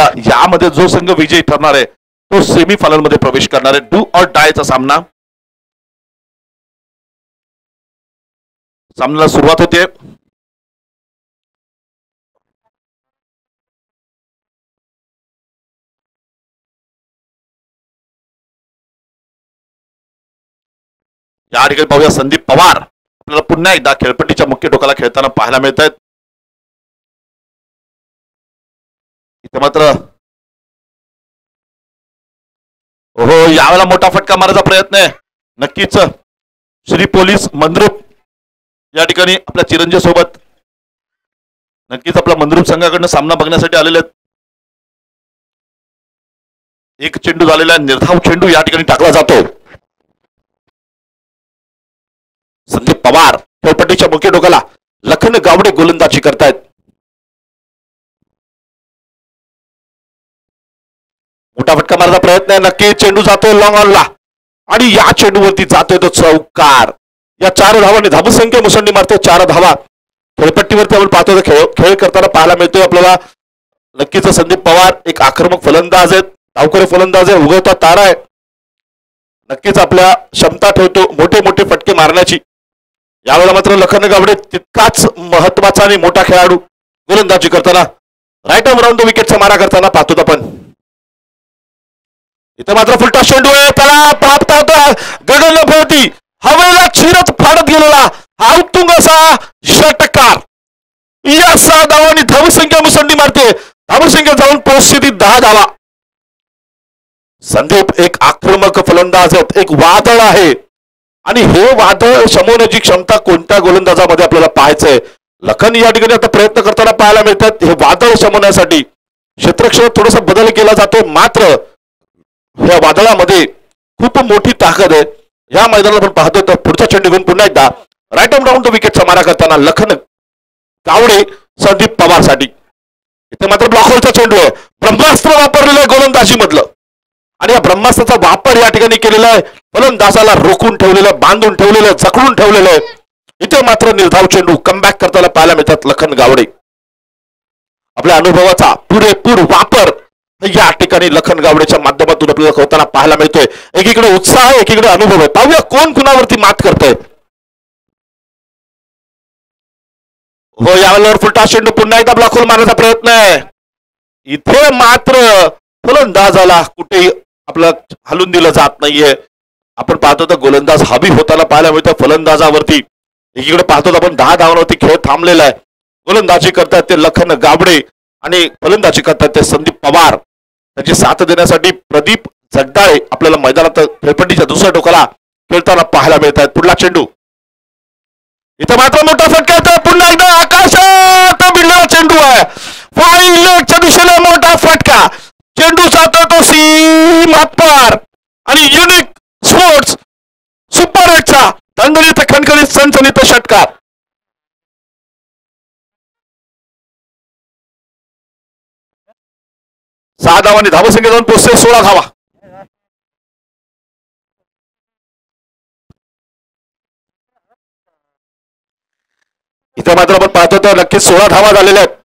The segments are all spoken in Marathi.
एकदा यामध्ये जो संघ विजयी ठरणार आहे तो सेमीफायनल मध्ये प्रवेश करणार आहे. डू ऑर डायचा सामना. सामन्याला सुरुवात होते. या ठिकाणी पाहूया संदीप पवार आपल्याला पुन्हा एकदा खेळपट्टीच्या मुख्य टोकाला खेळताना पाहायला मिळत आहेत. इथे मात्र हो यावेळेला मोठा फटका मारायचा प्रयत्न आहे. नक्कीच श्री पोलीस मंद्रुप या ठिकाणी आपल्या चिरंजीव सोबत नक्कीच आपल्या मंद्रुप संघाकडनं सामना बघण्यासाठी आलेले आहेत. एक चेंडू झालेला निर्धाव चेंडू या ठिकाणी टाकला जातो. संदीप पवार खेळपट्टीच्या मुख्य टोकाला लखन गावडे गोलंदाजी करतायत. मोठा फटका मारण्याचा प्रयत्न आहे. नक्की चेंडू जातोय लॉंग ऑनला आणि या चेंडूवरती जातोय तो चौकार. या 4 धावांनी धावसंख्या मुसंडी मारतोय. 4 धावा खेळपट्टीवरती आपण पाहतोय. खेळ करताना पाहायला मिळतोय आपल्याला. नक्कीच संदीप पवार एक आक्रमक फलंदाज आहेत. धावकरी फलंदाज आहे. उगवता तारा आहे. नक्कीच आपल्या क्षमता ठेवतो मोठे मोठे फटके मारण्याची. यावेळेला मात्र लखन गावडे तितकाच महत्वाचा आणि मोठा खेळाडू गोलंदाजी करताना राईट आर्म राऊंड द विकेटचा मारा करताना पाहतो आपण. इथे मात्र फुलटा चेंडू आहे. त्याला प्राप्त होता गगनभोवती हवेला चिरत फाडत गेलेला हा उत्तुंग असा षटकार. या 6 धावांनी धावसंख्या मुसंडी मारते. धावसंख्या जाऊन पोहोचते 10 धावा. संदीप एक आक्रमक फलंदाज आहेत. एक वादळ आहे आणि हे वादळ शमवण्याची क्षमता कोणत्या गोलंदाजामध्ये आपल्याला पाहायचंय. लखन या ठिकाणी आता प्रयत्न करताना पाहायला मिळतात. हे वादळ शमवण्यासाठी क्षेत्रक्षणात थोडासा बदल केला जातोय. मात्र या वादळामध्ये खूप मोठी ताकद आहे. या मैदानात आपण पाहतोय तर पुढचा चेंडू घेऊन पुन्हा एकदा राईट आर्म राऊंड द विकेटचा मारा करताना लखन गावडे संदीप पवार साठी. इथे मात्र ब्लॉकवरचा चेंडू आहे. ब्रह्मास्त्र वापरलेलं आहे गोलंदाजी मधलं आणि या ब्रह्मास्त्राचा वापर या ठिकाणी केलेला आहे. फलंदाजाला रोखून ठेवलेलं, बांधून ठेवलेलं, जखडून ठेवलेलं आहे. इथे मात्र निर्धाव चेंडू कमबॅक करताना पाहायला मिळतात लखन गावडे. आपल्या अनुभवाचा पुरेपूर वापर या ठिकाणी लखन गावडेच्या माध्यमातून आपल्याला होताना पाहायला मिळतोय. एकीकडे उत्साह आहे, एकीकडे अनुभव आहे. पाहूया कोण कुणावरती मात करतोय. हो यावेळेला फुलटा चेंडू पुन्हा एकदा ब्लॉकवर मारण्याचा प्रयत्न आहे. इथे मात्र फलंदाजाला कुठेही आपलं हलून दिलं जात नाहीये. आपण पाहतो तर गोलंदाज हवी होताना पाहायला मिळतं फलंदाजावरती. एकीकडे पाहतो आपण 10 धावांवरती खेळ थांबलेला आहे. गोलंदाजी करतात ते लखन गावडे आणि फलंदाजी करतात ते संदीप पवार. त्याची साथ देण्यासाठी प्रदीप जगदाळे आपल्याला मैदानात खेळपट्टीच्या दुसऱ्या टोकाला खेळताना पाहायला मिळत आहेत. पुढला चेंडू इथे मात्र मोठा फटका येतोय. पुन्हा एकदा आकाशात भिडलेला चेंडू आहे. फाईन लेगच्या दिशेला मोठा फटका. चेंडू जातोय तो सीमात पार आणि युनिक स्पोर्ट्स सुपर 8चा दणदणीत खणखणीत सणसणीत षटकार. सहा धावांनी धावसंख्या जाऊन पोहोचते 16 धावा. इथे मात्र आपण पाहतो तर नक्कीच 16 धावा झालेल्या आहेत.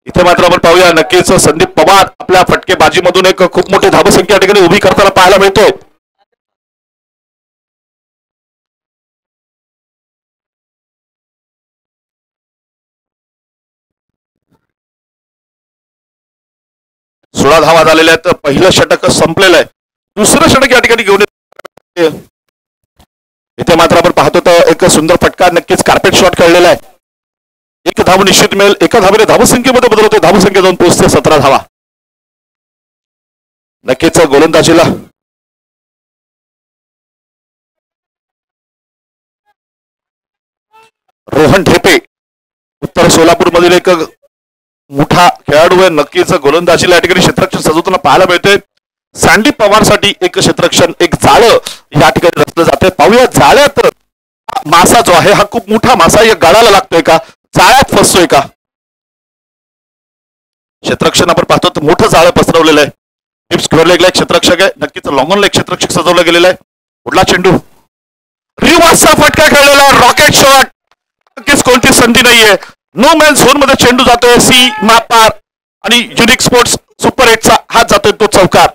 इथे मात्र आपण पाहूया नक्कीच संदीप पवार आपल्या फटकेबाजीमधून एक खूप मोठी धावसंख्या या ठिकाणी उभी करताना पाहायला मिळतोय. सोळा धावा झालेल्या आहेत. पहिलं षटक संपलेलं आहे. दुसरं षटक या ठिकाणी घेऊन इथे मात्र आपण पाहतो तर एक सुंदर फटका नक्कीच कार्पेट शॉट खेळलेला आहे. एक धाव निश्चित मिळेल. एका धावेने धावसंख्येमध्ये बदल होते. धावसंख्या जाऊन पोहोचते 17 धावा. नक्कीच गोलंदाजीला रोहन ढेपे उत्तर सोलापूर मधील एक मोठा खेळाडू आहे. नक्कीच गोलंदाजीला या ठिकाणी क्षेत्ररक्षण सजवताना पाहायला मिळते. सँडी पवारसाठी एक क्षेत्ररक्षण एक जाळं या ठिकाणी रचलं जाते. पाहूया जाळ्यात मासा जो आहे हा खूप मोठा मासा या गाळाला लागतोय का, जाळ्यात फसतोय का. क्षेत्ररक्षण आपण पाहतो तर मोठं जाळं पसरवलेलं आहे. टिप्स स्क्वेअर लेगला एक क्षेत्ररक्षक आहे. नक्कीच लॉंग ऑन ला एक क्षेत्ररक्षक सजवलं गेलेलं आहे. पुढला चेंडू रिवर्स असा फटका खेळलेला रॉकेट शॉट, नक्कीच कोणती संधी नाहीये. नो मॅन झोन मध्ये चेंडू जातोय सी मापार आणि युनिक स्पोर्ट्स सुपर 8चा हात जातोय तो चौकार.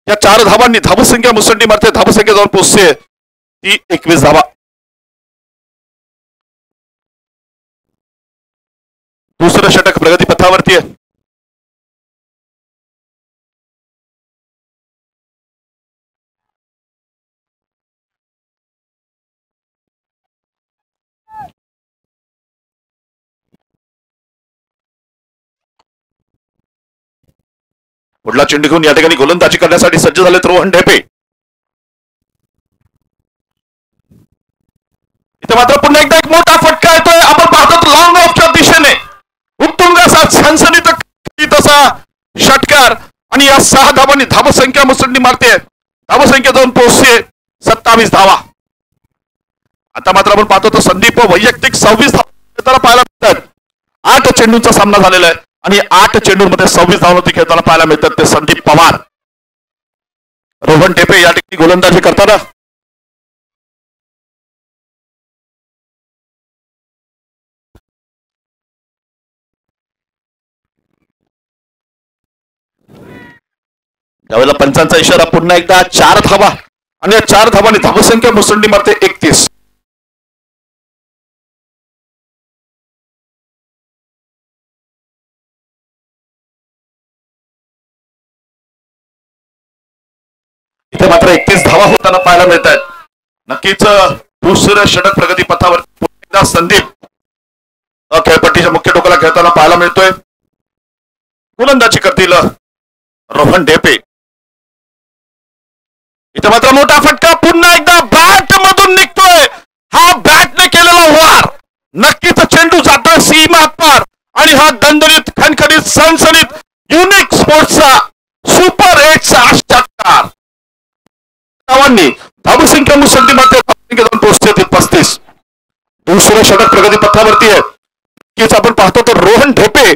या 4 धावांनी धावसंख्या मुसंडी मारते, धावसंख्या जाऊन पोहोचते ती 21 धावा. दुसरं षटक प्रगती पथावरती आहे. पुढला चेंडू घेऊन या ठिकाणी गोलंदाजी करण्यासाठी सज्ज झाले रोहन ढेपे. इथे मात्र पुन्हा एकदा एक मोठा फटका येतोय. आपण पाहतो लॉंग ऑफच्या दिशेने उत्तुंग असा सनसनीत असा षटकार आणि या 6 धावांनी धावसंख्या मुसंडी मारते, धावसंख्या जाऊन पोहोचते 27 धावा. आता मात्र आपण पाहतो तर संदीप वैयक्तिक 26 धावा पाहायला मिळतात. 8 चेंडूंचा सामना झालेला आहे आणि 8 चेंडूंमध्ये 26 धावांवरती खेळताना पाहायला मिळतात ते संदीप पवार. रोहन ढेपे या ठिकाणी गोलंदाजी करताना त्यावेळेला पंचांचा इशारा. पुन्हा एकदा 4 धावा आणि या 4 धावांनी धावसंख्या मुसंडी मारते 31. इथे मात्र 31 धावा होताना पाहायला मिळत आहेत. नक्कीच दुसरं षटक प्रगती पथावर पुन्हा एकदा संदीप खेळपट्टीच्या मुख्य टोकाला खेळताना पाहायला मिळतोय. गोलंदाजी करतील रोहन ढेपे. इथे मात्र मोठा फटका पुन्हा एकदा बॅट मधून निघतोय. हा बॅटने केलेला वार, नक्कीच चेंडू जातोय सीमा पार आणि हा दणदणीत खणखणीत सणसणीत युनिक स्पोर्ट्सचा सुपर 8चा षटकार. धावांनी धावसंख्या मुसंडी मारते, धावसंख्या जाऊन पोहोचते 35. दुसरं षटक प्रगती पथावरती आहे. नक्कीच आपण पाहतो तर रोहन ढेपे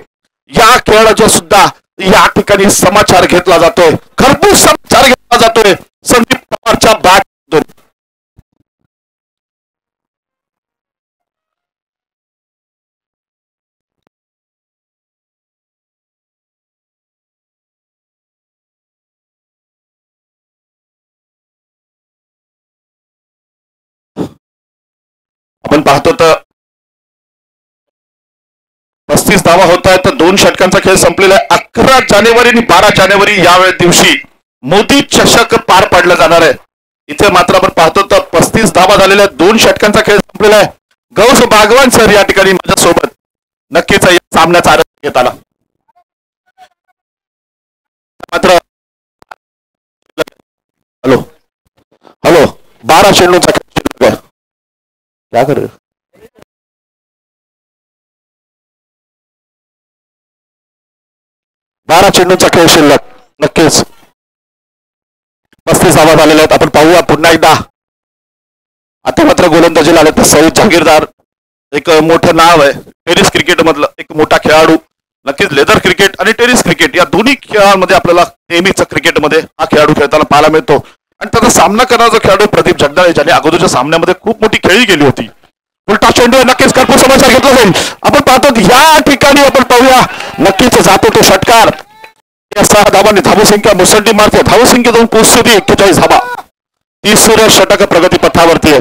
या खेळाचा सुद्धा या ठिकाणी समाचार घेतला जातोय, खरपूस समाचार घेतला जातोय संदीप पवारच्या बॅट. आपण पाहतो तर 35 धावा होत आहेत. तर 2 षटकांचा खेळ संपलेला आहे. 11 जानेवारी आणि 12 जानेवारी यावेळी दिवशी मोदी चषक पार पाडला जाणार आहे. इथे मात्र आपण पाहतो तर 35 धावा झालेल्या आहेत. 2 षटकांचा खेळ संपलेला आहे. गौस बागवान सर या ठिकाणी माझ्यासोबत नक्कीच या सामन्याचा आनंद घेत आला. मात्र हॅलो हॅलो 12 चेंडूचा खेळ क्या कर 12 चेंडूचा खेळ शिल्लक. नक्कीच 35 धावा झालेल्या आहेत. आपण पाहूया पुन्हा एकदा. आता मात्र गोलंदाजीला आले तर सईद जहागीरदार, एक मोठं नाव आहे टेनिस क्रिकेट मधलं, एक मोठा खेळाडू. नक्कीच लेदर क्रिकेट आणि टेनिस क्रिकेट या दोन्ही खेळांमध्ये आपल्याला नेहमीच क्रिकेटमध्ये हा खेळाडू खेळताना पाहायला मिळतो. आणि त्याचा सामना करणारा जो खेळाडू प्रदीप जगदाळे, ज्याने अगोदरच्या सामन्यामध्ये खूप मोठी खेळी गेली होती. उलटा चेंडू नक्कीच खरपूस समाचार घेतला जाईल. आपण पाहतो या ठिकाणी आपण पाहूया नक्कीच जातो तो षटकार. या 6 धावांनी धावसंख्या मुसंडी मारते, धावसंख्या जाऊन पोहोचते 41 धावा. तिसरं षटक प्रगती पथावरती आहे.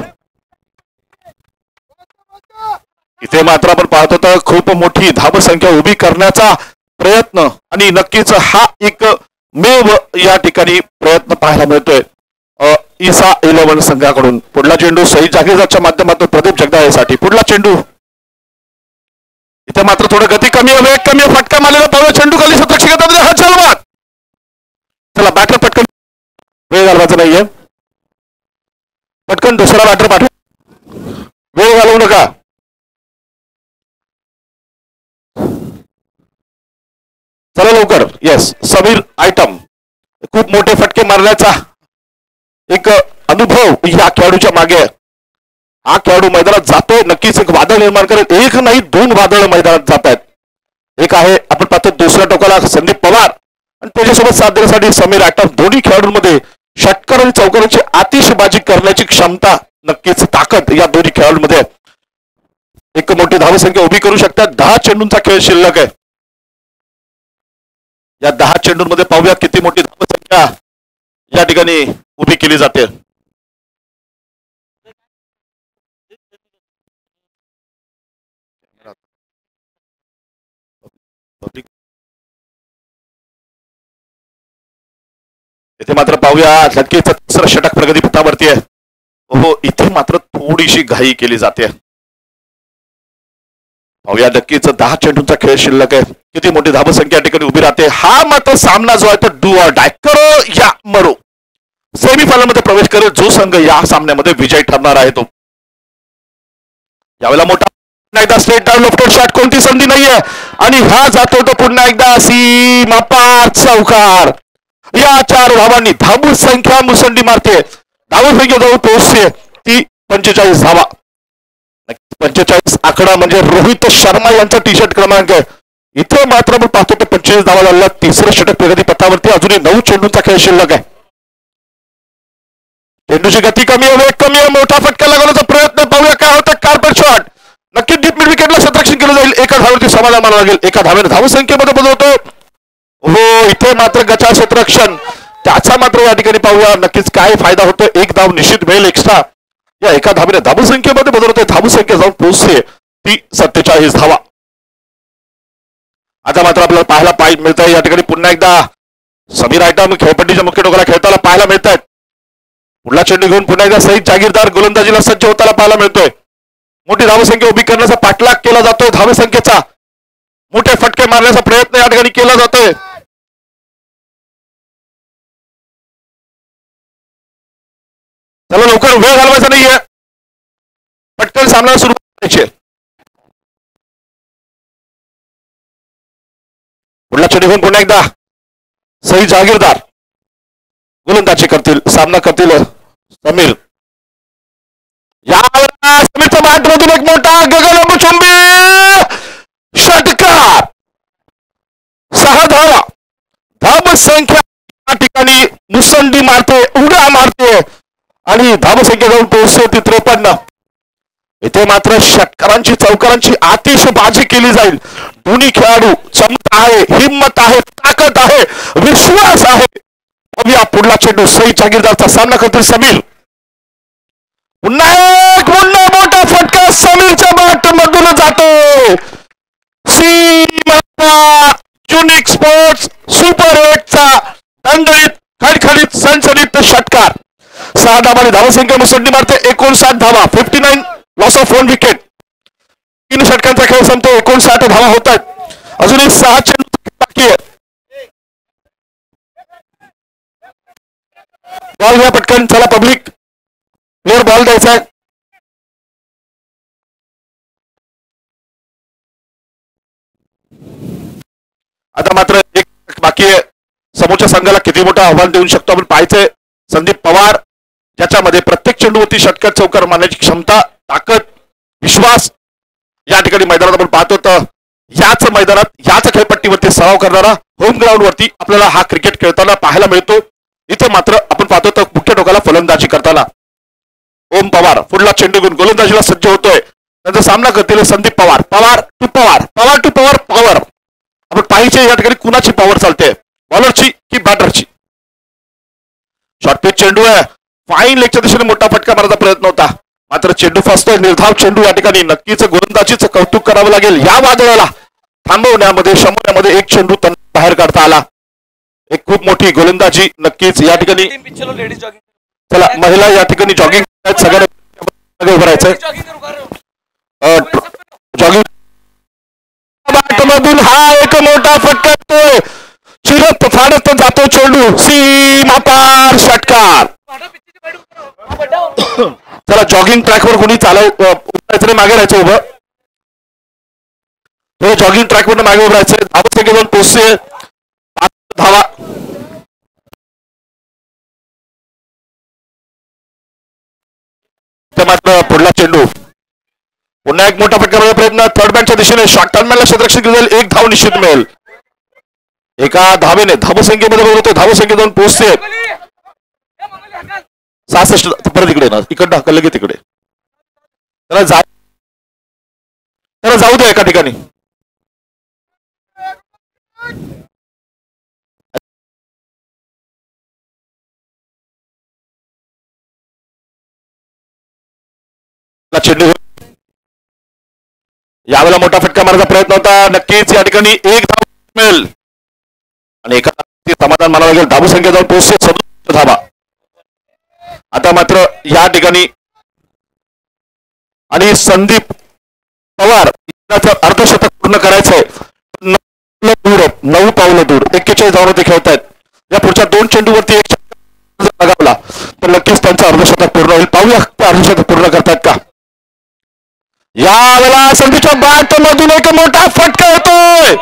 इथे मात्र आपण पाहतो तर खूप मोठी धावसंख्या उभी करण्याचा प्रयत्न आणि नक्कीच हा एक मेव या ठिकाणी प्रयत्न पाहायला मिळतोय ईसा 11 संघाकडून. पुढला चेंडू सईद जागीरदारच्या माध्यमातून प्रदीप जगदाळेसाठी. पुढला चेंडू इथे मात्र थोडं गती कमी आहे, वेग कमी, फटका मारलेला पाहूया. चेंडू खाली क्षेत्रात हा चालवा. चला बॅटर पटकन, वेळ घालवायचा नाहीये, पटकन दुसरा बॅटर पाठव, वेळ घालवू नका. चला लवकर. Yes Sameer item. खूप मोठे फटके मारण्याचा एक अनुभव या खेळाडूच्या मागे. हा खेळाडू मैदानात जातोय, नक्कीच एक वादळ निर्माण करत, एक नाही 2 वादळ मैदानात जात आहेत. एक आहे आपण पाहतो दुसऱ्या टोकाला संदीप पवार आणि त्याच्यासोबत साथ देण्यासाठी समीर आयटम. दोन्ही खेळाडूंमध्ये षटकार आणि चौकारांची आतिषबाजी करण्याची क्षमता नक्कीच ताकद या दोन्ही खेळाडूंमध्ये एक मोठी धावसंख्या उभी करू शकतात. 10 चेंडूंचा खेळ शिल्लक आहे. या 10 चेंडूंमध्ये पाहूया किती मोठी धावसंख्या या ठिकाणी उभी केली जाते. इथे मात्र पाहूया नक्कीच तिसरं षटक प्रगती पथावरती आहे. हो, इथे मात्र थोडीशी घाई केली जाते. पाहूया नक्कीच 10 चेंडूंचा खेळ शिल्लक आहे. किती मोठी धावसंख्या या ठिकाणी उभी राहते. हा मात्र सामना जो आहे तो डू ऑर डाय, करो या मरो, सेमीफायनल मध्ये प्रवेश करेल जो संघ या सामन्यामध्ये विजयी ठरणार आहे तो. यावेळेला मोठा एकदा स्ट्रेट डाऊन लेफ्ट शॉट, कोणती संधी नाहीये आणि हा जातो तो पुन्हा एकदा सीमा पार चौकार. या 4 धावांनी धाबू संख्या मुसंडी मारते. धावसंख्या जवळ पोहोचते ती 45 धावा. 45 आकडा म्हणजे रोहित शर्मा यांचा टी शर्ट क्रमांक आहे. इथे मात्र आपण पाहतो ते 25 धावा झाला. तिसरं षटक प्रगती पथावरती. अजूनही 9 चेंडूंचा खेळ शिल्लक आहे. चेंडूची गती कमी आहे, वेग कमी आहे. मोठा फटका लागवण्याचा प्रयत्न, पाहूया काय होतं. कार्पेट शॉट नक्की डीप मिड विकेटला क्षेत्ररक्षण केलं जाईल. एका धावेवरती समाधान मानावं लागेल. एका धावेने धावसंख्येमध्ये बदल होतो. हो, इथे मात्र गचा क्षेत्ररक्षण त्याचा मात्र या ठिकाणी पाहूया नक्कीच काय फायदा होतो. एक धाव निश्चित मिळेल एक्स्ट्रा. या एका धावेने धावसंख्येमध्ये बदल होते. धावसंख्या जाऊन पोहोचते ती 47 धावा. आता मात्र आपल्याला पाहायला मिळत आहे या ठिकाणी पुन्हा एकदा समीर आयटम खेळपट्टीच्या मुख्य टोकाला खेळताना पाहायला मिळत आहेत. पुढला चेंडू घेऊन पुन्हा एकदा सईद जागीरदार गोलंदाजीला सज्ज होताना पाहायला मिळतोय. मोठी धावसंख्या उभी करण्याचा पाठलाग केला जातोय. धावसंख्येचा मोठे फटके मारण्याचा प्रयत्न या ठिकाणी केला जातोय. चला लवकर वेळ घालवायचा नाहीये, पटकन सामना सुरू करायचे. पुढला चेंडू घेऊन पुन्हा एकदा सईद जागीरदार गोलंदाजी करतील. सामना करतील समीर. यावेळेला समीरच्या बॅटमधून एक मोठा गगनचुंबी षटकार. 6 धावा. धावसंख्या या ठिकाणी मुसंडी मारते, उड्या मारते आणि धावसंख्या जाऊन पोहोचते ती 53. इथे मात्र षटकारांची चौकारांची आतिषबाजी केली जाईल. दोन्ही खेळाडू क्षमता आहे, हिम्मत आहे, ताकद आहे, विश्वास आहे. बघूया पुढला चेंडू सईद जागीरदारचा सामना करतील समीर. पुन्हा एक मोठा फटका समीरच्या बॅट मधून जातो. युनिक स्पोर्ट्स सुपर 8चा दणदणीत खडखडीत सणसणीत षटकार. 6 धावांनी धावसंख्या मुसंडी मारते. 59 धावा. 59 लॉस ऑफ 1 विकेट. 3 षटकांचा खेळ संपतो. 59 धावा होत आहेत. अजूनही 6 चेंडू बाकी आहे. बॉल घ्या पटकन. चला पब्लिक, प्लेअर बॉल द्यायचा आहे. आता मात्र एक बाकी आहे. समोरच्या संघाला किती मोठं आव्हान देऊ शकतो आपण पाहायचंय. संदीप पवार ज्याच्यामध्ये प्रत्येक चेंडूवरती षटकार चौकार मारण्याची क्षमता, ताकद, विश्वास या ठिकाणी मैदानात आपण पाहतो. तर याच मैदानात याच खेळपट्टीवरती सराव करणारा होम ग्राउंड वरती आपल्याला हा क्रिकेट खेळताना पाहायला मिळतो. इथे मात्र आपण पाहतो तर मुख्य टोकाला फलंदाजी करताना ओम पवार पुढला चेंडू घेऊन गोलंदाजीला सज्ज होतोय. त्यांचा सामना करतील Sandeep Pawar. Pawar to Pawar, Pawar to Pawar. Power आपण पाहिजे या ठिकाणी कुणाची पॉवर चालते, बॉलरची की बॅटरची. शॉर्टपिच चेंडू आहे. फाईन लेगच्या दिशेने मोठा फटका मारायचा प्रयत्न होता, मात्र चेंडू फसतोय. निर्धाव चेंडू या ठिकाणी नक्कीच गोलंदाजीचं कौतुक करावं लागेल. या वादळाला थांबवण्यामध्ये शमवण्यामध्ये एक चेंडू त्यांना बाहेर काढता आला. एक खूप मोठी गोलंदाजी नक्कीच या ठिकाणी. चला महिला या ठिकाणी जॉगिंग सगळ्यांना उभं राहायचंय. जॉगिंग मधून हा एक मोठा फटका येतोय. चिरत फाडत जातो चेंडू. सीमा पार षटकार. चला जॉगिंग ट्रॅकवर कोणी चालायचं मागे राहायचं उभं. जॉगिंग ट्रॅकवर मागे उभं राहायचं. धावसंख्या जाऊन पोहोचते 5 धावा. मात्र पुढला चेंडू पुन्हा एक मोठा फटका प्रयत्न. थर्ड बॅटच्या दिशेने शॉर्ट टर्नमॅनला क्षेत्ररक्षण केलं जाईल. 1 धाव निश्चित मिळेल. एका धावेने धावसंख्येमध्ये होते. धावसंख्या जाऊन पोहोचते 66 परत इकडे ना इकडं ढकललं की तिकडे त्याला जाऊ द्या एका ठिकाणी चेंडू यावेळेला मोठा फटका मारण्याचा प्रयत्न होता नक्कीच या ठिकाणी एक धाव मिळेल आणि एका समाधान मानावं लागेल धाव संख्या जाऊन पोहोचते 67 धावा आता मात्र या ठिकाणी आणि संदीप पवार अर्धशतक पूर्ण करायचंय 9 पावलं दूर 41 धावांवरती खेळत आहेत या पुढच्या 2 चेंडूवरती एक लगावला तर नक्कीच त्यांचं अर्धशतक पूर्ण होईल पाहूया अर्धशतक पूर्ण करतात का यावेळेला संदीपच्या बॅट मधून एक मोठा फटका येतोय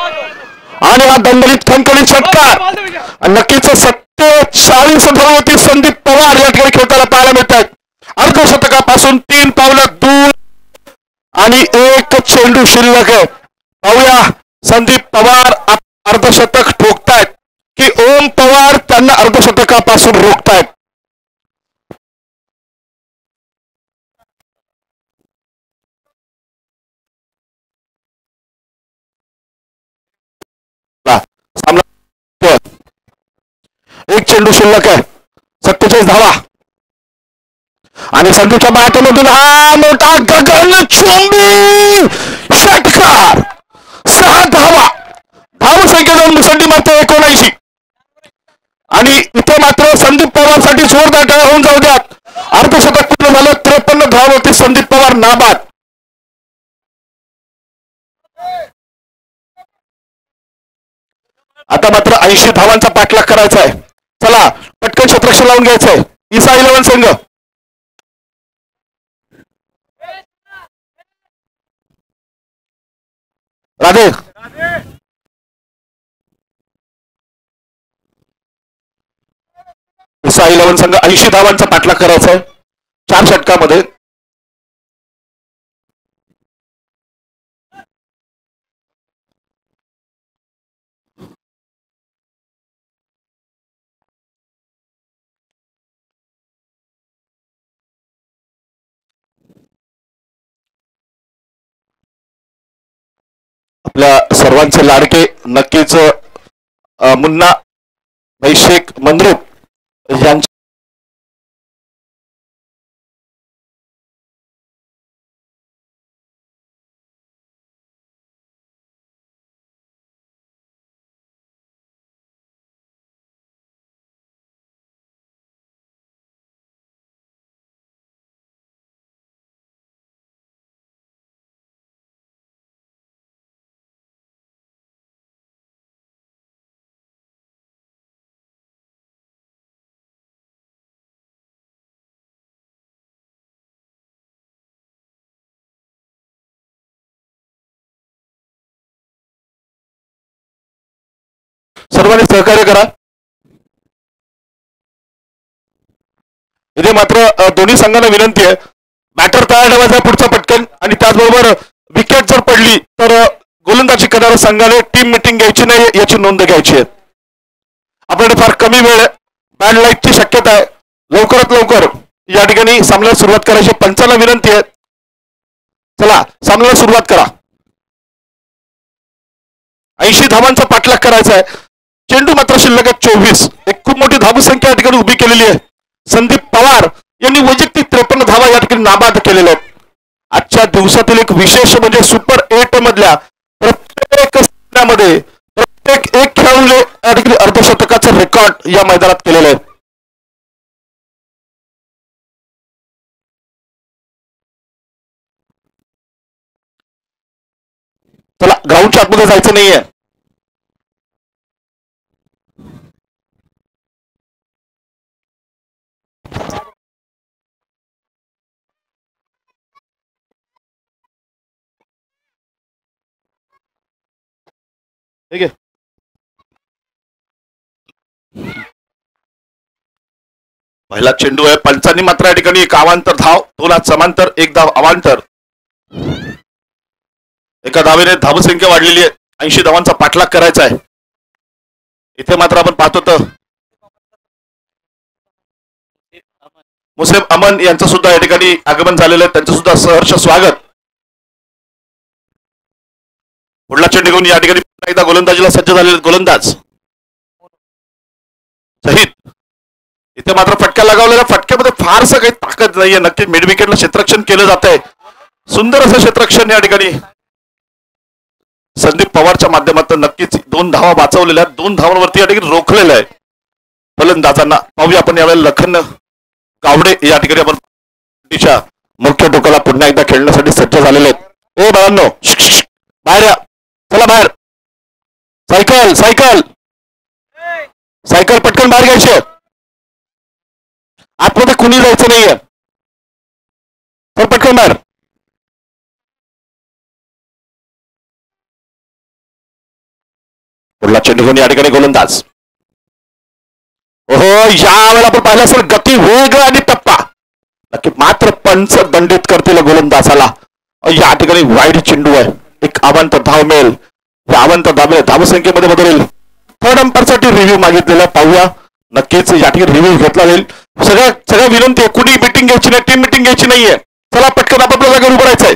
आणि हा दणदणीत खणखणीत फटका नक्कीच 47 धावांवरती संदीप पवार या ठिकाणी खेळताना पाहायला मिळत आहेत अर्धशतकापासून 3 पावलं दूर आणि एक चेंडू शिल्लक आहे पाहूया संदीप पवार अर्धशतक ठोकतायत की ओम पवार त्यांना अर्धशतकापासून रोखतायत एक चेंडू शिल्लक आहे 47 धावा आणि संदीपच्या बॅटमधून हा मोठा गगनचुंबी षटकार 6 धावा धावसंख्या जाऊन मुसंडी मारते 79 आणि इथे मात्र संदीप पवार साठी जोरदार टाळ्या होऊन जाऊ द्यात अर्धशतक पूर्ण झालं 53 धावांवरती संदीप पवार नाबाद आता मात्र 80 धावांचा पाठलाग करायचा आहे चला पटकन क्षेत्ररक्षण लावून घ्यायचंय ईसा 11 संघ राधे ईसा 11 संघ 80 धावांचा पाठलाग करायचा आहे 4 षटकामध्ये आपल्या सर्वांचे लाडके नक्कीच मुन्ना भाई शेख मंद्रुप यांच्या सर्वांनी सहकार्य करा इथे मात्र दोन्ही संघांना विनंती आहे बॅटर तयार ठेवायचा पुढचा पटकन आणि त्याचबरोबर विकेट जर पडली तर गोलंदाजी करणाऱ्या संघाने टीम मिटिंग घ्यायची नाही याची नोंद घ्यायची आहे आपल्याकडे फार कमी वेळ आहे बॅड लाईटची शक्यता आहे लवकरात लवकर या ठिकाणी सामन्याला सुरुवात करायची पंचांना विनंती आहे चला सामन्याला सुरुवात करा 80 धावांचा पाठलाग करायचा आहे चेंडू मात्र शिल्लक 24 एक खूप मोठी धाव संख्या या ठिकाणी उभी केलेली आहे संदीप पवार यांनी वैयक्तिक 53 धावा या ठिकाणी नाबाद केलेल्या आहेत आजच्या दिवसातील एक विशेष म्हणजे सुपर 8 मधल्या प्रत्येक सामन्यामध्ये प्रत्येक एक खेळाडूने या ठिकाणी अर्धशतकाचं रेकॉर्ड या मैदानात केलेलं आहे चला ग्राउंडच्या आतमध्ये जायचं नाहीये ठीक आहे पहिला चेंडू आहे पंचांनी मात्र या ठिकाणी एक अवांतर धाव 2 हात समांतर 1 धाव अवांतर एका धावेने धावसंख्या वाढलेली आहे 80 धावांचा पाठलाग करायचा आहे इथे मात्र आपण पाहतो तर मुस्लिम अमन यांचं सुद्धा या ठिकाणी आगमन झालेलं आहे, त्यांचं सुद्धा सहर्ष स्वागत. पुढला चेंडू घेऊन या ठिकाणी पुन्हा एकदा गोलंदाजीला सज्ज झालेले गोलंदाज शहीद. इथे मात्र फटका लगावलेला, फटक्यामध्ये फारसं काही ताकद नाहीये. नक्की मिड विकेटला क्षेत्ररक्षण केलं जात आहे, सुंदर असं क्षेत्ररक्षण या ठिकाणी संदीप पवारच्या माध्यमातून नक्कीच 2 धावा वाचवलेल्या, 2 धावांवरती या ठिकाणी रोखलेलं आहे फलंदाजांना. पाहूया आपण यावेळेला लखन गावडे या ठिकाणी आपण मुख्य टोकाला पुन्हा एकदा खेळण्यासाठी सज्ज झालेले आहेत. ओ बाळांनो, बाहेर या, चला बाहेर. सायकल सायकल सायकल पटकन बाहेर घ्यायची, आतमध्ये कुणी जायचं नाहीये, तर पटकन बाहेर. पुढला चेंडू घेऊन या ठिकाणी गोलंदाज. ओहो, या वेळेला आपण पाहिलं असेल गती, वेग आणि टप्पा नक्की मात्र पंच दंडित करतील गोलंदाजाला. या ठिकाणी वाईड चेंडू आहे, एक अवंत धाव मिळेल, या अवंत धावसंख्येमध्ये बदलेल. थर्ड अंपायरसाठी रिव्ह्यू मागितलेला, पाहूया नक्कीच या ठिकाणी रिव्ह्यू घेतला जाईल. सगळ्या विनंती आहे, कुणी मिटिंग घ्यायची नाही, टीम मिटिंग घ्यायची नाहीये. चला पटकन आपापल्या जागेवर उभं राहायचंय.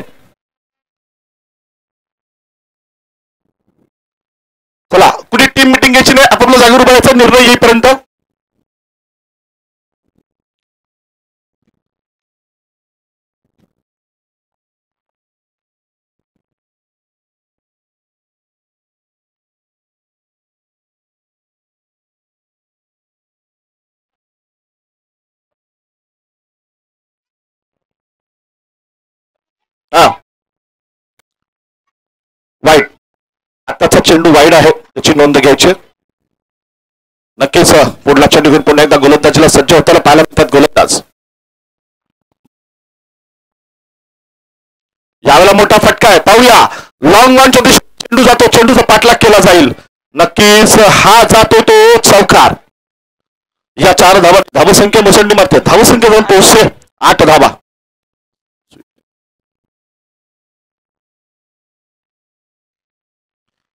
चला, कुणी टीम मिटिंग घ्यायची नाही, आपापल्या जागेवर उभं राहायचा निर्णय येईपर्यंत. हा, वाईड, आताचा चेंडू वाईड आहे, त्याची नोंद घ्यायची. नक्कीच पुढला चेंडू घेऊन पुन्हा एकदा गोलंदाजीला सज्ज होताना पाहायला मिळतात गोलंदाज. यावेळेला मोठा फटका आहे, पाहूया लॉंग ऑनच्या दिशेने चेंडू जातो, चेंडूचा पाठलाग केला जाईल. नक्कीच हा जातो तो चौकार. या 4 धावा, धावसंख्या मुसंडी मारते, धावसंख्या जाऊन पोहोचते 8 धावा.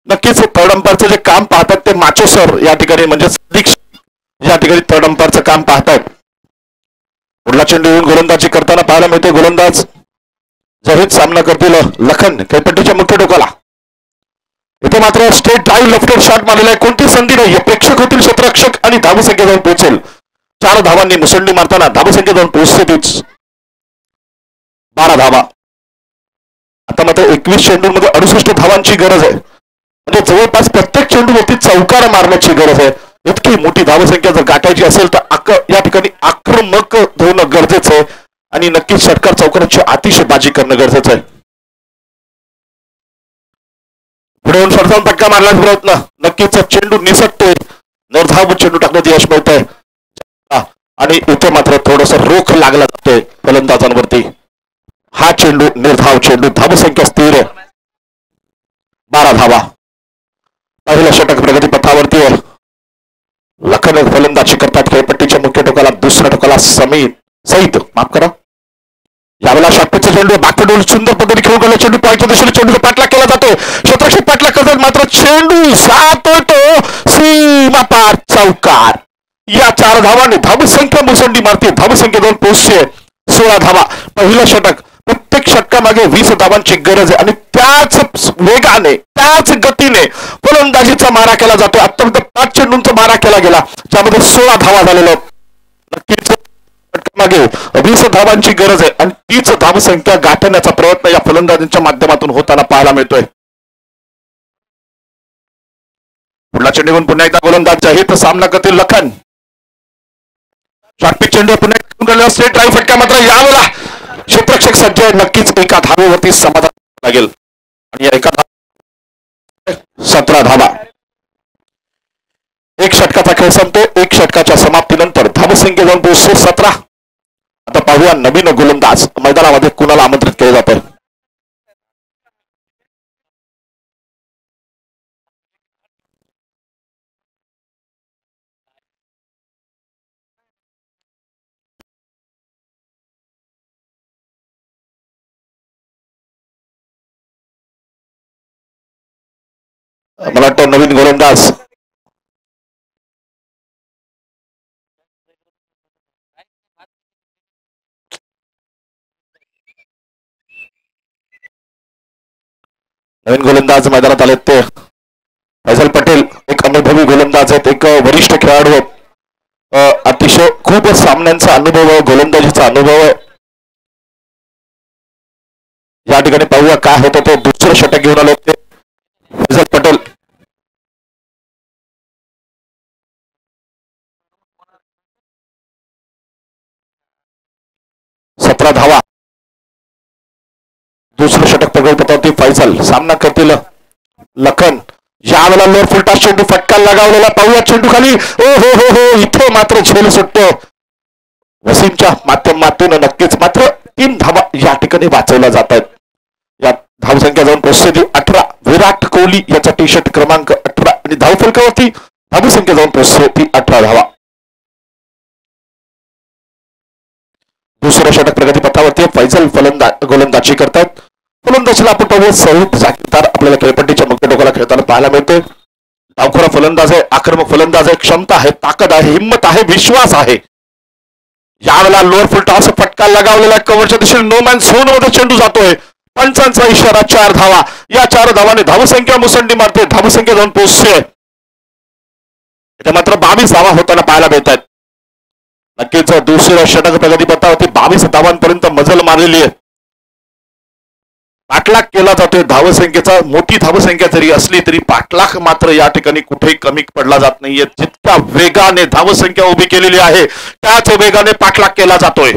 नक्कीच थर्ड अंपायरचं जे काम पाहतात ते माचो सर या ठिकाणी, म्हणजे या ठिकाणी थर्ड अंपायरचं काम पाहतात. पुढला चेंडू येऊन गोलंदाजी करताना पाहायला मिळते गोलंदाज जहीद सामना करतील लखन खेळपट्टीच्या मुख्य टोकाला. इथे मात्र स्ट्रेट ड्राईव्ह लेफ्ट शॉट मारलेला आहे, कोणती संधी नाही, प्रेक्षक होतील क्षेत्ररक्षक आणि धावसंख्या जाऊन पोहोचेल. 4 धावांनी मुसंडी मारताना धावसंख्या जाऊन पोहोचते तीच 12 धावा. आता मात्र 21 चेंडूमध्ये 68 धावांची गरज आहे, म्हणजे जवळपास प्रत्येक चेंडूवरती चौकार मारण्याची गरज आहे. इतकी मोठी धावसंख्या जर गाठायची असेल तर या ठिकाणी आक्रमक होणं गरजेचं आहे आणि नक्कीच षटकार चौकारांची अतिशय बाजी करणं गरजेचं आहे. पुढे येऊन फटकावून फटका मारण्याचा प्रयत्न, नक्कीच चेंडू निसटतोय, निर्धाव चेंडू टाकण्यात यश मिळतंय आणि इथे मात्र थोडस रोख लागला जातोय फलंदाजांवरती. हा चेंडू निर्धाव चेंडू, धावसंख्या स्थिर 12 धावा. पहिला षटक प्रगती पथावरती आहे. लखन फलंदाजी करतात खेळपट्टीच्या मुख्य टोकाला, दुसऱ्या टोकाला सईद माफ करा. यावेळेला शॉटपिचचा चेंडू बॅकवर्ड सुंदर पद्धतीने खेळून गेला, चेंडू पॉईंटच्या दिशेने चेंडूचा पाठलाग केला जातो, क्षेत्ररक्षक पाठलाग करतात, मात्र चेंडू जातोय तो सीमा पार चौकार. या 4 धावांनी धावसंख्या मुसंडी मारते, धावसंख्या जाऊन पोहोचते 16 धावा. पहिलं षटक, प्रत्येक षटकामागे 20 धावांची गरज आहे आणि त्याच वेगाने त्याच गतीने फलंदाजीचा मारा केला जातो. आतापर्यंत 5 चेंडूंचा मारा केला गेला, ज्यामध्ये 16 धावा झालेल्या आहेत. नक्कीच मागे 20 धावांची गरज आहे आणि तीच धावसंख्या गाठण्याचा प्रयत्न या फलंदाजांच्या माध्यमातून होताना पाहायला मिळतोय. पुढला चेंडू पुन्हा एकदा गोलंदाज आहे, सामना करतील लखन. शॉर्टपिच चेंडू पुन्हा स्ट्रेट ड्राईव्ह फटका, मात्र यावेळेला क्षेत्ररक्षक सज्ज आहे, नक्कीच एका धावेवरती समाधान लागेल आणि या एका 17 धावा. एक षटकाचा खेळ संपतो, एक षटकाच्या समाप्तीनंतर धावसंख्या जाऊन पोहोचते 17. आता पाहूया नवीन गोलंदाज मैदानामध्ये कुणाला आमंत्रित केले जाते. मला वाटतं नवीन गोलंदाज नवीन गोलंदाज मैदानात आलेत ते फैजल पटेल, एक अनुभवी गोलंदाज आहेत, एक वरिष्ठ खेळाडू आहेत, अतिशय खूप सामन्यांचा अनुभव आहे, गोलंदाजीचा अनुभव आहे. या ठिकाणी पाहूया काय होतं ते. दुसरं षटक घेऊन आले ते फैजल पटेल. सतरा धावा. दुसरं षटक पकडते फैजल. सामना करतील लखन. यावेळेला लोअर फुलटा चेंडू फटका लगावलेला पाहूया. चेंडू खाली. ओ हो हो हो, इथे मात्र झेल सुटतो वसीमच्या माध्यमातून. नक्कीच मात्र 3 धावा या ठिकाणी वाचवल्या जात आहेत. या धावसंख्या जाऊन पोहोचते ती 18. विराट कोहली याचा टी शर्ट क्रमांक 18 आणि धावफलकावरती धावसंख्या जाऊन पोहोचते ती 18 धावा. दुसरं षटक प्रगतीपथावरती फैजल गोलंदाजी करतात. फलंदाजीला आपण पाहूया सौरभ जागीरदार आपल्याला खेळपट्टीच्या मुख्य टोकाला खेळताना पाहायला मिळते. डावखोरा फलंदाज आहे, आक्रमक फलंदाज आहे, क्षमता आहे, ताकद आहे, हिंमत आहे, विश्वास आहे. यावेळेला लोअर फुल टॉस फटका लगावलेला कव्हरच्या दिशेने नो मॅन झोन मध्ये चेंडू जातोय. पंचांचा इशारा. 4 धावा. या 4 धावाने धावसंख्या मुसंडी मारते. धावसंख्या जाऊन पोहोचते. इथे मात्र 22 धावा होताना पाहायला मिळत आहेत. नक्कीच दुसऱ्या षटक प्रगतीपथावरती 22 धावांपर्यंत मजल मारलेली आहे. पाठलाग केला जातोय धावसंख्येचा. मोठी धावसंख्या जरी असली तरी पाठलाग मात्र या ठिकाणी कुठेही कमी पडला जात नाहीये. जितक्या वेगाने धावसंख्या उभी केलेली आहे त्याच वेगाने पाठलाग केला जातोय.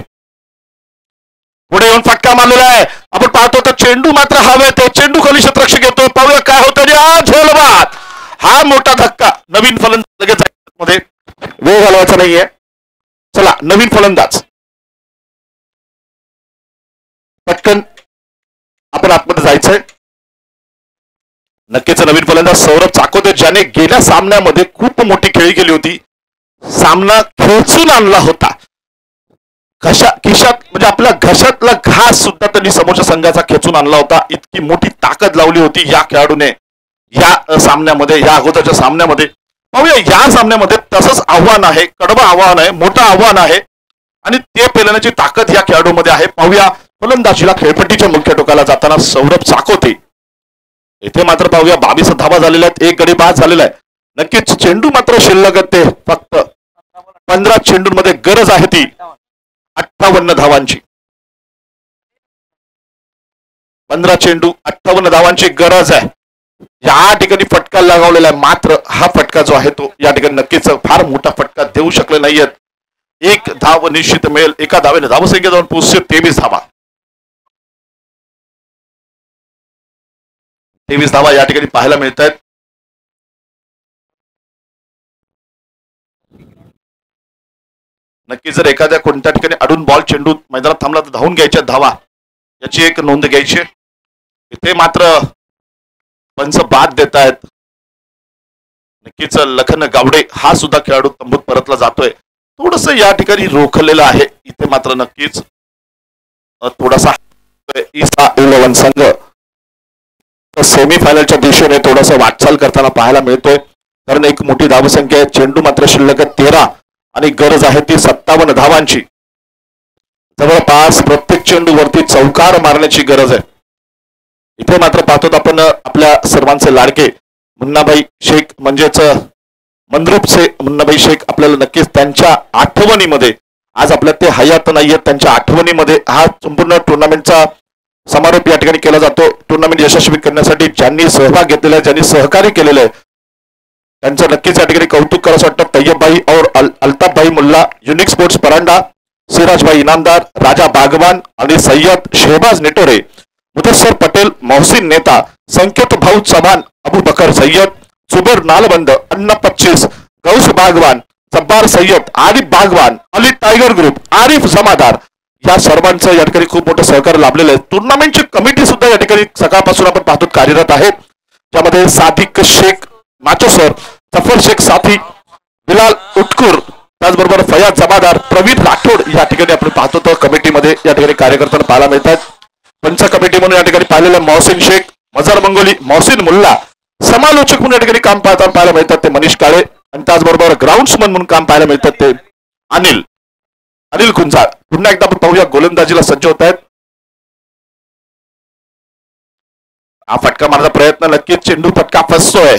पुढे येऊन फटका मारलेला आहे. आपण पाहतो तर चेंडू मात्र हवेत. चेंडू खाली क्षेत्ररक्षक येतोय. पाहूया काय होतं. झेलबाद. हा मोठा धक्का. नवीन फलंदाज लगेच मध्ये वेळ घालवायचा नाहीये. चला नवीन फलंदाज पटकन आपण आतमध्ये जायचंय. नक्कीच नवीन फलंदाज सौरभ चाकोते, ज्याने गेल्या सामन्यामध्ये खूप मोठी खेळी केली होती. सामना खेचून आणला होता. खिशात म्हणजे आपल्या घशातला घास सुद्धा त्यांनी समोरच्या संघाचा खेचून आणला होता. इतकी मोठी ताकद लावली होती या खेळाडूने या सामन्यामध्ये, या अगोदरच्या सामन्यामध्ये. पाहूया या सामन्यामध्ये तसंच आव्हान आहे. कडवं आव्हान आहे, मोठं आव्हान आहे आणि ते पेलण्याची ताकद या खेळाडूमध्ये आहे. पाहूया फलंदाजीला खेळपट्टीच्या मुख्य टोकाला जाताना सौरभ चाकोते. इथे मात्र पाहूया 22 धावा झालेल्या आहेत. 1 गडी बाद झालेला आहे. नक्कीच चेंडू मात्र शिल्लक ते फक्त 15 चेंडूंमध्ये गरज आहे ती 58 धावांची. 15 चेंडू 58 धावांची गरज आहे. या ठिकाणी फटका लगावलेला आहे. मात्र हा फटका जो आहे तो या ठिकाणी नक्कीच फार मोठा फटका देऊ शकले नाहीयेत. 1 धाव निश्चित मिळेल. एका धावेने धावसंख्या जाऊन पोहोचते 23 धावा. 23 धावा या ठिकाणी पाहायला मिळत आहेत. नक्की जर एखाद्या कोणत्या ठिकाणी अडून बॉल चेंडू मैदानात थांबला तर धावून घ्यायच्या धावा, याची एक नोंद घ्यायची. इथे मात्र पंच बाद देत आहेत. नक्कीच लखन गावडे हा सुद्धा खेळाडू तंबूत परतला जातोय. थोडस या ठिकाणी रोखलेलं आहे. इथे मात्र नक्कीच थोडासा ईसा 11 संघ सेमीफायनलच्या दिशेने थोडासा वाटचाल करताना पाहायला मिळतोय. कारण एक मोठी धावसंख्या आहे. चेंडू मात्र शिल्लक 13 आणि गरज आहे ती 57 धावांची. जवळपास प्रत्येक चेंडू वरती चौकार मारण्याची गरज आहे. इथे मात्र पाहतो आपण आपल्या सर्वांचे लाडके मुन्नाभाई शेख म्हणजेच मंद्रुपचे मुन्नाभाई शेख आपल्याला नक्कीच त्यांच्या आठवणीमध्ये, आज आपल्या ते हयात नाहीयेत, त्यांच्या आठवणीमध्ये हा संपूर्ण टुर्नामेंटचा समारोप या ठिकाणी केला जातो. टुर्नामेंट यशस्वी करण्यासाठी ज्यांनी सहभाग घेतलेला आहे, ज्यांनी सहकार्य केलेलं आहे, त्यांचं नक्कीच या ठिकाणी कौतुक करावं वाटतं. तय्यबभाई और अल्ताफभाई मुल्ला, युनिक स्पोर्ट्स परांडा, सिराजभाई इनामदार, राजा बागवान आणि सय्यद शहबाज नेटोरे, मुदस्सर पटेल, मोहसिन नेता, संकेत भाऊ चव्हाण, अबू बकर सय्यद, जुबेर नालबंद, अन्ना 25, गौस बागवान, जब्बार सय्यद, आरिफ बागवान, अली टायगर ग्रुप, आरिफ जमादार, या सर्वांचं या ठिकाणी खूप मोठं सहकार्य लाभलेलं आहे. टुर्नामेंटची कमिटी सुद्धा या ठिकाणी सकाळपासून आपण पाहतो कार्यरत आहेत. त्यामध्ये सादिक शेख माचोसर, जफर शेख साथी, बिलाल उटकूर, त्याचबरोबर फयाज जमादार, प्रवीण राठोड या ठिकाणी आपण पाहतो तर कमिटीमध्ये या ठिकाणी कार्यकर्त्यांना पाहायला मिळतात. पंच कमिटी म्हणून या ठिकाणी पाहिलेलं मोहसिन शेख, मजर मंगोली, मोहसिन मुल्ला, समालोचक म्हणून या ठिकाणी काम पाहायला मिळतात ते मनीष काळे, आणि त्याचबरोबर ग्राउंड्समन म्हणून काम पाहायला मिळतात ते अनिल गुंजाळ. पुन्हा एकदा आपण पाहूया गोलंदाजीला सज्ज होत आहेत. हा फटका मारण्याचा प्रयत्न, नक्कीच चेंडू फटका फसतोय.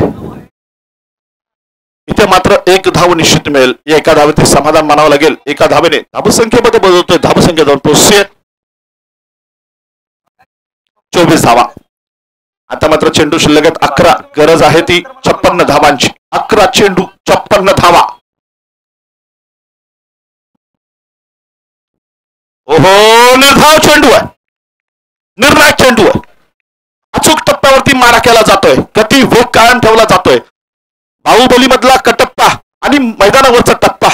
इथे मात्र एक धाव निश्चित मिळेल. एका धावेचे समाधान मानावं लागेल. एका धावेने धावसंख्येमध्ये बदलतोय. धावसंख्या जाऊन पोहोचते 24 धावा. आता मात्र चेंडू शिल्लक आहेत 11. गरज आहे ती 56 धावांची. 11 चेंडू 56 धावा. ओहो, निर्धाव चेंडू आहे. निर्णायक चेंडू आहे. अचूक टप्प्यावरती मारा केला जातोय. गती वेग कायम ठेवला जातोय. बाहुबली मधला कटप्पा आणि मैदानावरचा टप्पा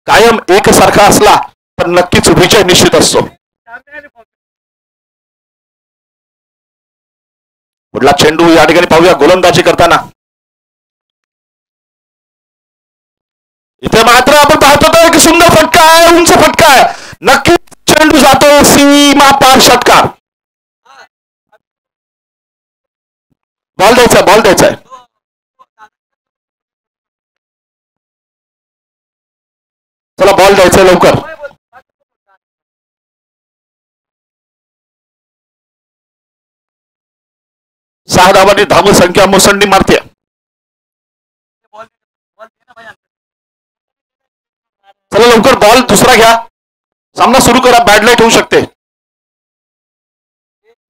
कायम एकसारखा असला तर नक्कीच विजय निश्चित असतो. पुढला चेंडू या ठिकाणी पाहूया गोलंदाजी करताना. इथे मात्र आपण पाहतो एक सुंदर फटका आहे, उंच फटका आहे. नक्कीच चेंडू जातो सीमा पार षटकार. बॉल द्यायचा, बॉल द्यायचा आहे. चला बॉल द्यायचा लवकर. सहा धावांनी धाव संख्या मुसंडी मारते. चला लवकर बॉल दुसरा घ्या. सामना सुरू करा. बॅड लाईट होऊ शकते.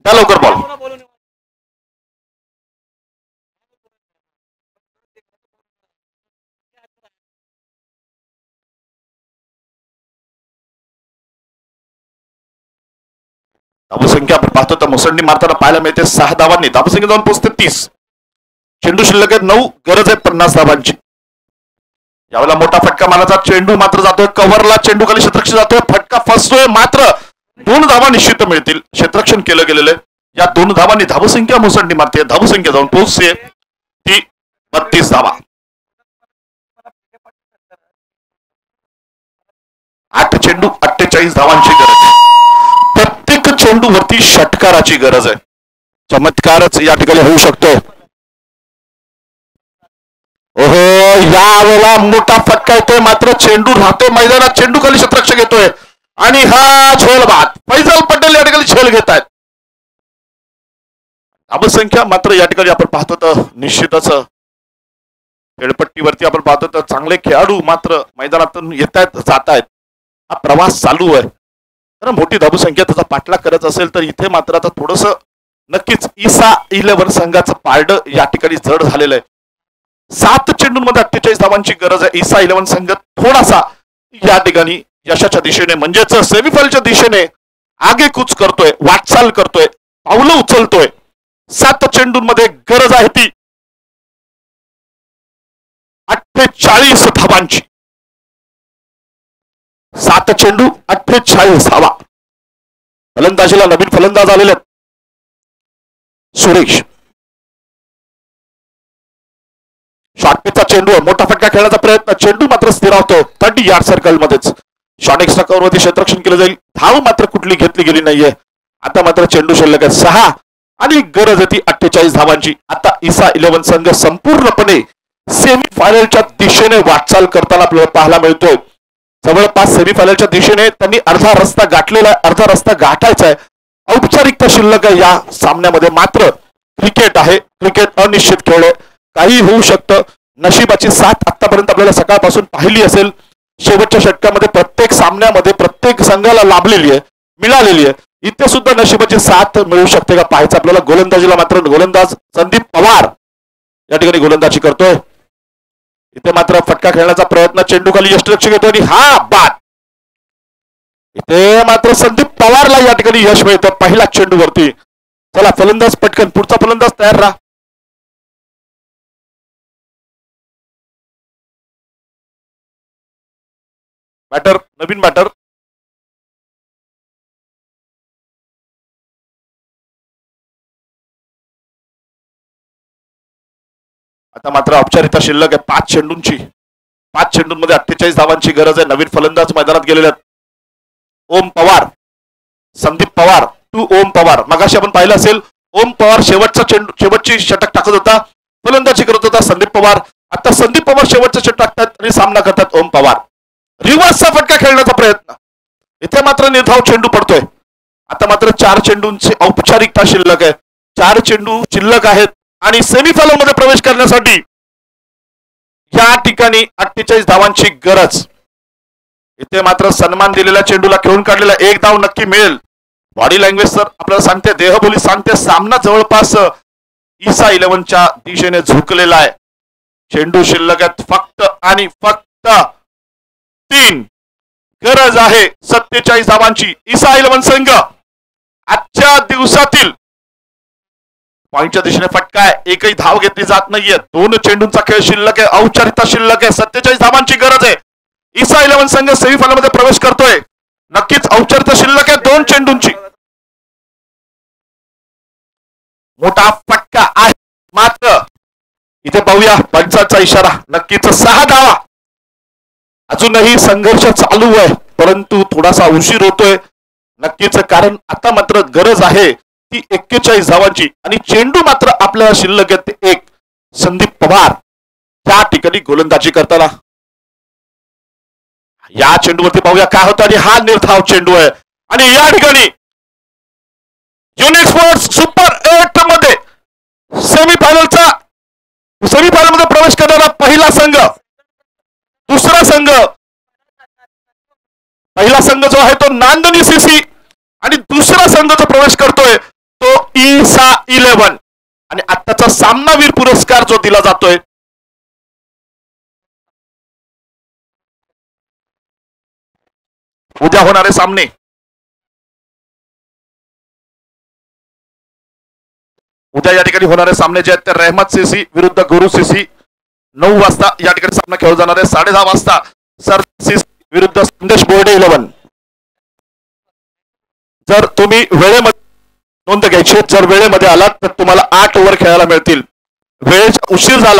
द्या लवकर बॉल. धावसंख्या आपण पाहतो तर मुसंडी मारताना पाहायला मिळते 6 धावांनी. धावसंख्या जाऊन पोहोचते 30. चेंडू शिल्लक आहे 9. गरज आहे 50 धावांची. यावेळेला मोठा फटका मारायचा. चेंडू मात्र जातोय कव्हरला. चेंडू खाली क्षेत्ररक्षण जातोय. फटका फसतोय. मात्र 2 धावा निश्चित मिळतील. क्षेत्ररक्षण केलं गेलेलं आहे. या 2 धावांनी धावसंख्या मुसंडी मारते. धावसंख्या जाऊन पोहोचते ती 32 धावा. 8 चेंडू 48 धावांची गरज आहे. प्रत्येक चेंडूवरती षटकाराची गरज आहे. चमत्कारच या ठिकाणी होऊ शकतोय. ओहो, यावेळेला मोठा फटका येतोय. मात्र चेंडू राहतोय मैदानात. चेंडू खाली क्षेत्ररक्षक येतोय आणि हा झोल बाद. फैजल पटेल या ठिकाणी झेल घेत आहेत. धावसंख्या मात्र या ठिकाणी आपण पाहतो तर निश्चितच खेळपट्टीवरती आपण पाहतो तर चांगले खेळाडू मात्र मैदानातून येत आहेत, जात आहेत. हा प्रवास चालू आहे. तर मोठी धावसंख्या त्याचा पाठलाग करत असेल तर इथे मात्र आता थोडस नक्कीच ईसा 11 संघाचं पारड या ठिकाणी जड झालेलं आहे. 7 चेंडूंमध्ये 48 धावांची गरज आहे. ईसा 11 संघ थोडासा या ठिकाणी यशाच्या दिशेने म्हणजेच सेमीफायनलच्या दिशेने आगेकूच करतोय, वाटचाल करतोय, पावलं उचलतोय. 7 चेंडूंमध्ये गरज आहे ती 48 धावांची. 7 चेंडू 48 धावा. फलंदाजीला नवीन फलंदाज आलेले आहेत. सुरेश. शॉर्टपिचचा चेंडू आहे. मोठा फटका खेळण्याचा प्रयत्न. चेंडू मात्र स्थिरावतो 30 यार्ड सर्कल मध्येच. शॉट एक्स्ट्रा कव्हरवरती क्षेत्ररक्षण केलं जाईल. धाव मात्र कुठली घेतली गेली नाहीये. आता मात्र चेंडू शिल्लक आहे 6 आणि गरज आहे ती 48 धावांची. आता ईसा 11 संघ संपूर्णपणे सेमीफायनलच्या दिशेने वाटचाल करताना आपल्याला पाहायला मिळतोय. जवळपास सेमीफायनलच्या दिशेने त्यांनी अर्धा रस्ता गाठलेला आहे. अर्धा रस्ता गाठायचा आहे. औपचारिकता शिल्लक आहे या सामन्यामध्ये. मात्र क्रिकेट आहे. क्रिकेट अनिश्चित खेळ आहे. काही होऊ शकतं. नशिबाची साथ आतापर्यंत आपल्याला सकाळपासून पाहिली असेल. शेवटच्या षटकामध्ये प्रत्येक सामन्यामध्ये प्रत्येक संघाला लाभलेली आहे, मिळालेली आहे. इथे सुद्धा नशिबाची साथ मिळू शकते का पाहायचं आपल्याला. गोलंदाजीला मात्र गोलंदाज संदीप पवार या ठिकाणी गोलंदाजी करतोय. इथे मात्र फटका खेळण्याचा प्रयत्न. चेंडू खाली यष्टिरक्षक येतो आणि हा बाद. इथे मात्र संदीप पवारला या ठिकाणी यश मिळतं पहिल्या चेंडूवरती. चला फलंदाज पटकन. पुढचा फलंदाज तयार राहा. बॅटर, नवीन बॅटर. आता मात्र औपचारिकता शिल्लक आहे 5 चेंडूंची. 5 चेंडूंमध्ये 48 धावांची गरज आहे. नवीन फलंदाज मैदानात गेलेले आहेत. ओम पवार, संदीप पवार टू ओम पवार. मगाशी आपण पाहिलं असेल ओम पवार शेवटचा चेंडू, शेवटची षटक टाकत होता, फलंदाजी करत होता संदीप पवार. आता संदीप पवार शेवटचं षटक टाकतात आणि सामना करतात ओम पवार. रिव्हर्सचा फटका खेळण्याचा प्रयत्न. इथे मात्र निर्धाव चेंडू पडतोय. आता मात्र 4 चेंडूंची औपचारिकता शिल्लक आहे. 4 चेंडू शिल्लक आहेत आणि सेमीफायनल मध्ये प्रवेश करण्यासाठी या ठिकाणी 48 धावांची गरज. इथे मात्र सन्मान दिलेल्या चेंडूला खेळून काढलेला एक धाव नक्की मिळेल. बॉडी लँग्वेज तर आपल्याला सांगते, देहबोली सांगते, सामना जवळपास ईसा 11च्या दिशेने झुकलेला आहे. चेंडू शिल्लक आहेत फक्त आणि फक्त 3. गरज आहे 47 धावांची. ईसा 11 संघ आजच्या दिवसातील पॉइंटच्या दिशेने फटका आहे. एकही धाव घेतली जात नाहीये. 2 चेंडूंचा खेळ शिल्लक आहे. औपचारिकता शिल्लक आहे. 47 धावांची गरज आहे. ईसा 11 संघ सेमीफायनल मध्ये प्रवेश करतोय. नक्कीच औपचारिकता शिल्लक आहे 2 चेंडूंची. मोठा फटका आहे. मात्र इथे पाहूया पंचांचा इशारा. नक्कीच 6 धावा. अजूनही संघर्ष चालू आहे परंतु थोडासा उशीर होतोय. नक्कीच कारण आता मात्र गरज आहे ती 41 धावांची आणि चेंडू मात्र आपल्याला शिल्लक आहेत ते 1. संदीप पवार त्या ठिकाणी गोलंदाजी करताना. या चेंडूवरती पाहूया काय होतं आणि हा निर्धाव चेंडू आहे. आणि या ठिकाणी युनिक स्पोर्ट्स सुपर 8 मध्ये सेमीफायनल मध्ये प्रवेश करणारा पहिला संघ, दुसरा संघ, पहिला संघ जो आहे तो नांदणी सीसी आणि दुसरा संघ जो प्रवेश करतोय तो ईसा 11. आणि आत्ताचा सामनावीर पुरस्कार जो दिला जातोय उद्या होणारे सामने, उद्या या ठिकाणी होणारे सामने जे आहेत ते रहमत सीसी विरुद्ध गुरु सीसी 9 वाजता या ठिकाणी सामना खेळला जाणार आहे. 10:30 वाजता सर सीसी विरुद्ध संदेश बोर्डे 11. जर तुम्ही वेळेमध्ये नोंद घ्यायची, जर वेळेमध्ये आलात तर तुम्हाला 8 ओव्हर खेळायला मिळतील. वेळेचा उशीर झाला